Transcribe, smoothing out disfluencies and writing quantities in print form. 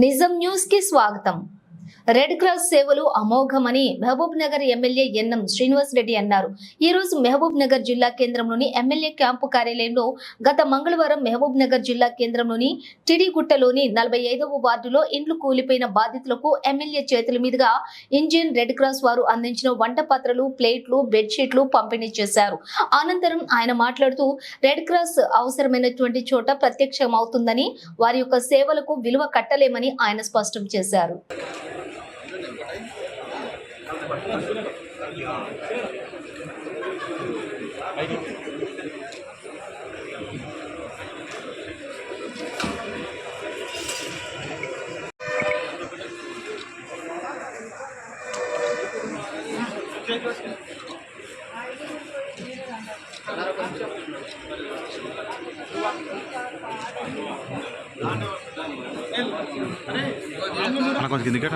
నిజం న్యూస్ కి స్వాగతం. రెడ్ క్రాస్ సేవలు అమోఘమని మహబూబ్ నగర్ ఎమ్మెల్యే ఎన్ఎం శ్రీనివాస్ రెడ్డి అన్నారు. ఈ రోజు మహబూబ్ నగర్ జిల్లా కేంద్రంలోని ఎమ్మెల్యే క్యాంపు కార్యాలయంలో గత మంగళవారం మహబూబ్ నగర్ జిల్లా కేంద్రంలోని టిడిగుట్టలోని 45వ వార్డులో ఇండ్లు కూలిపోయిన బాధితులకు ఎమ్మెల్యే చేతుల మీదుగా ఇండియన్ రెడ్ క్రాస్ వారు అందించిన వంట పాత్రలు, ప్లేట్లు, బెడ్షీట్లు పంపిణీ చేశారు. అనంతరం ఆయన మాట్లాడుతూ రెడ్ క్రాస్ అవసరమైనటువంటి చోట ప్రత్యక్షమవుతుందని, వారి యొక్క సేవలకు విలువ కట్టలేమని ఆయన స్పష్టం చేశారు. కొంచెం కిందికి